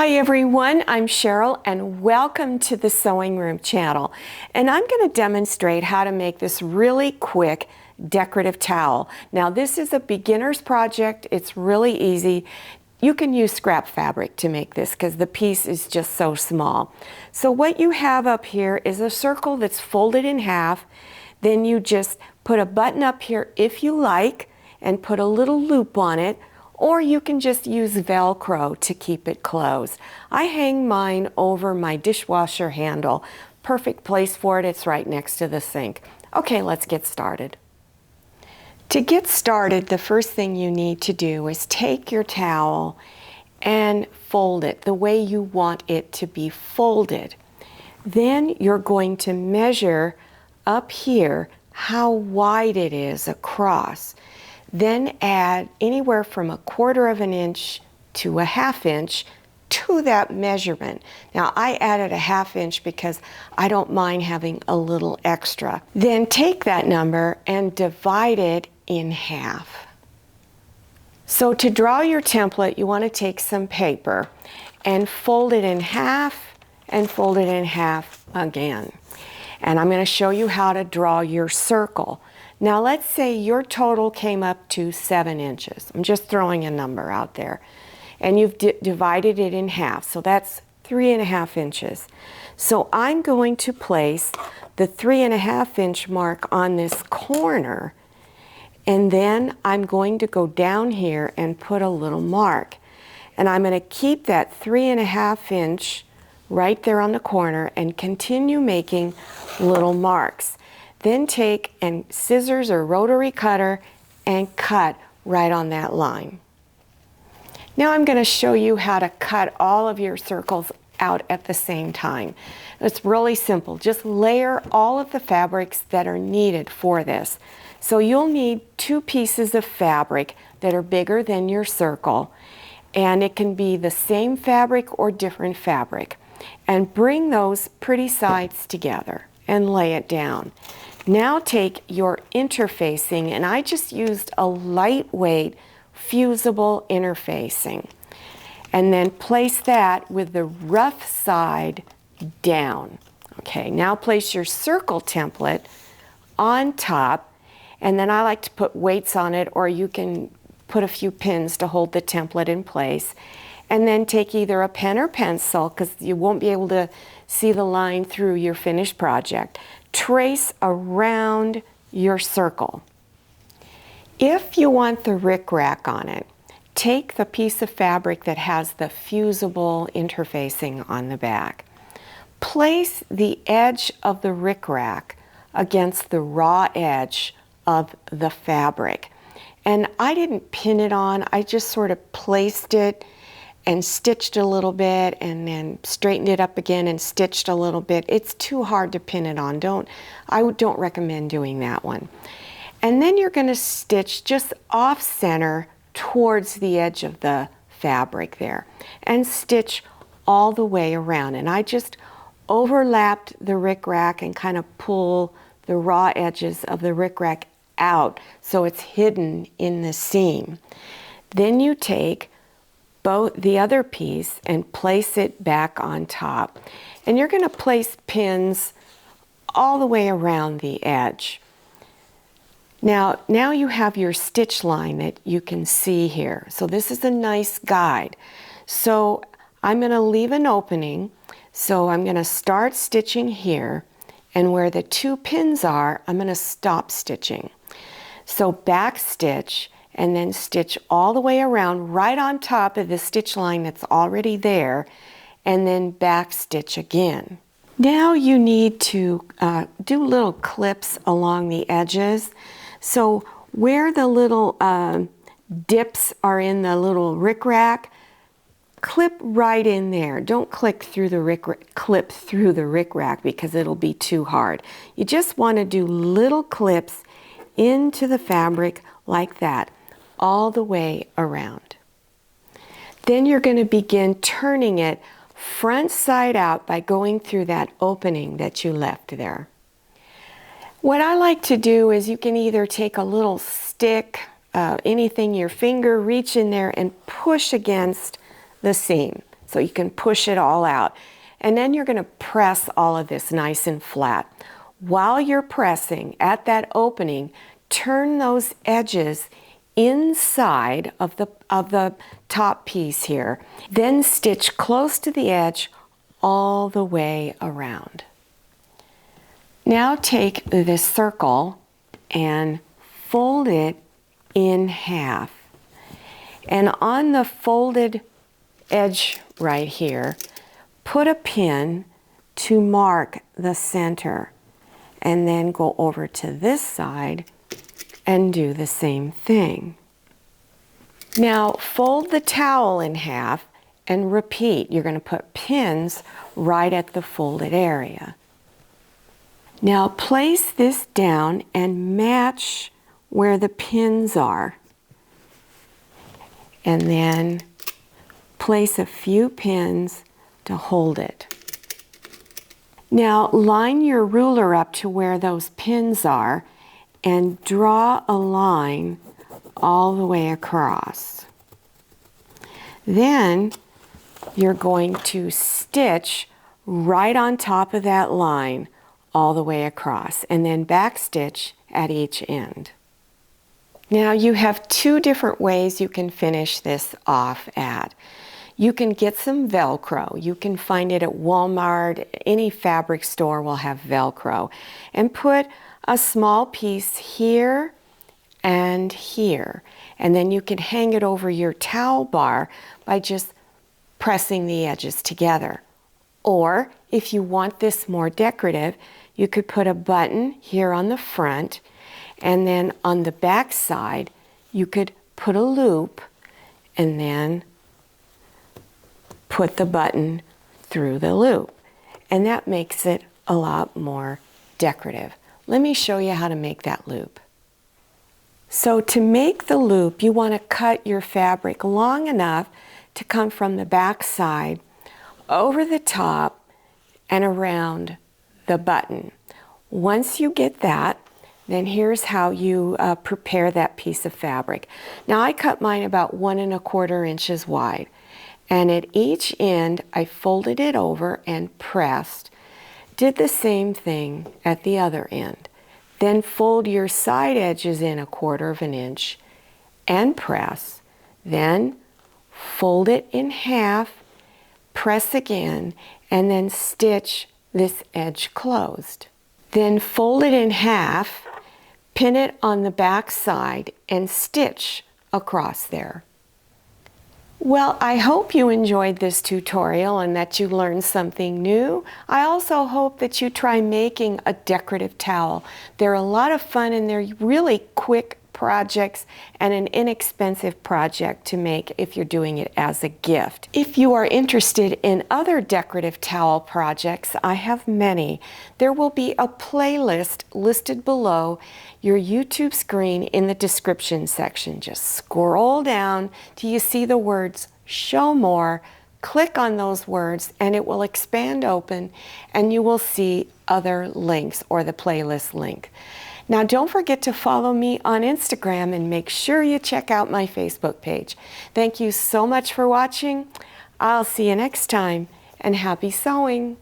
Hi everyone, I'm Cheryl and welcome to the Sewing Room channel. And I'm going to demonstrate how to make this really quick decorative towel. Now this is a beginner's project, it's really easy. You can use scrap fabric to make this because the piece is just so small. So what you have up here is a circle that's folded in half. Then you just put a button up here if you like and put a little loop on it. Or you can just use Velcro to keep it closed. I hang mine over my dishwasher handle. Perfect place for it, it's right next to the sink. Okay, let's get started. To get started, the first thing you need to do is take your towel and fold it the way you want it to be folded. Then you're going to measure up here how wide it is across. Then add anywhere from 1/4 of an inch to a 1/2 inch to that measurement. Now I added a 1/2 inch because I don't mind having a little extra. Then take that number and divide it in half. So to draw your template, you want to take some paper and fold it in half and fold it in half again. And I'm going to show you how to draw your circle. Now let's say your total came up to 7 inches. I'm just throwing a number out there. And you've divided it in half, so that's 3.5 inches. So I'm going to place the 3.5 inch mark on this corner, and then I'm going to go down here and put a little mark. And I'm going to keep that 3.5 inch right there on the corner and continue making little marks. Then take and scissors or rotary cutter and cut right on that line. Now I'm going to show you how to cut all of your circles out at the same time. It's really simple. Just layer all of the fabrics that are needed for this. So you'll need 2 pieces of fabric that are bigger than your circle, and it can be the same fabric or different fabric. And bring those pretty sides together and lay it down. Now take your interfacing, and I just used a lightweight fusible interfacing, and then place that with the rough side down. Okay, now place your circle template on top, and then I like to put weights on it, or you can put a few pins to hold the template in place. And then take either a pen or pencil, because you won't be able to see the line through your finished project. Trace around your circle. If you want the rickrack on it, take the piece of fabric that has the fusible interfacing on the back. Place the edge of the rickrack against the raw edge of the fabric. And I didn't pin it on, I just sort of placed it and stitched a little bit and then straightened it up again and stitched a little bit. It's too hard to pin it on. I don't recommend doing that one. And then you're going to stitch just off center towards the edge of the fabric there and stitch all the way around. And I just overlapped the rickrack and kind of pull the raw edges of the rickrack out so it's hidden in the seam. Then you take the other piece and place it back on top. And you're going to place pins all the way around the edge. Now you have your stitch line that you can see here. So this is a nice guide. So I'm going to leave an opening. So I'm going to start stitching here, and where the 2 pins are, I'm going to stop stitching. So back stitch, and then stitch all the way around right on top of the stitch line that's already there, and then back stitch again. Now you need to do little clips along the edges. So where the little dips are in the little rickrack, clip right in there. Don't clip through the rickrack because it'll be too hard. You just want to do little clips into the fabric like that, all the way around. Then you're going to begin turning it front side out by going through that opening that you left there. What I like to do is you can either take a little stick, anything, your finger, reach in there and push against the seam. so you can push it all out. And then you're going to press all of this nice and flat. While you're pressing at that opening, turn those edges inside of the top piece here. Then stitch close to the edge all the way around. Now take this circle and fold it in half. And on the folded edge right here, put a pin to mark the center. And then go over to this side and do the same thing. Now fold the towel in half and repeat. You're going to put pins right at the folded area. Now place this down and match where the pins are. And then place a few pins to hold it. Now line your ruler up to where those pins are and draw a line all the way across. Then you're going to stitch right on top of that line all the way across, and then backstitch at each end. Now you have two different ways you can finish this off at. You can get some Velcro. You can find it at Walmart. Any fabric store will have Velcro. And put a small piece here and here. And then you can hang it over your towel bar by just pressing the edges together. Or if you want this more decorative, you could put a button here on the front, and then on the back side you could put a loop and then put the button through the loop. And that makes it a lot more decorative. Let me show you how to make that loop. So to make the loop, you want to cut your fabric long enough to come from the back side over the top and around the button. Once you get that, then here's how you prepare that piece of fabric. Now I cut mine about 1 1/4 inches wide, and at each end I folded it over and pressed. Did the same thing at the other end. Then fold your side edges in 1/4 inch and press. Then fold it in half, press again, and then stitch this edge closed. Then fold it in half, pin it on the back side, and stitch across there. Well, I hope you enjoyed this tutorial and that you learned something new. I also hope that you try making a decorative towel. They're a lot of fun and they're really quick projects and an inexpensive project to make if you're doing it as a gift. If you are interested in other decorative towel projects, I have many. There will be a playlist listed below your YouTube screen in the description section. Just scroll down till you see the words "Show More." Click on those words and it will expand open and you will see other links or the playlist link. Now don't forget to follow me on Instagram and make sure you check out my Facebook page. Thank you so much for watching. I'll see you next time, and happy sewing.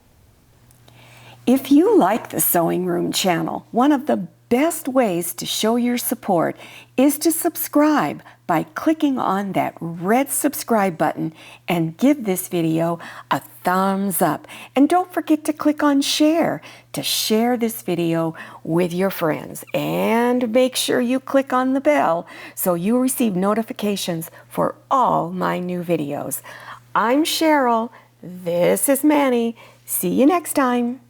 If you like the Sewing Room channel, one of the best ways to show your support is to subscribe by clicking on that red subscribe button and give this video a thumbs up. And don't forget to click on share to share this video with your friends. And make sure you click on the bell so you receive notifications for all my new videos. I'm Cheryl. This is Manny. See you next time.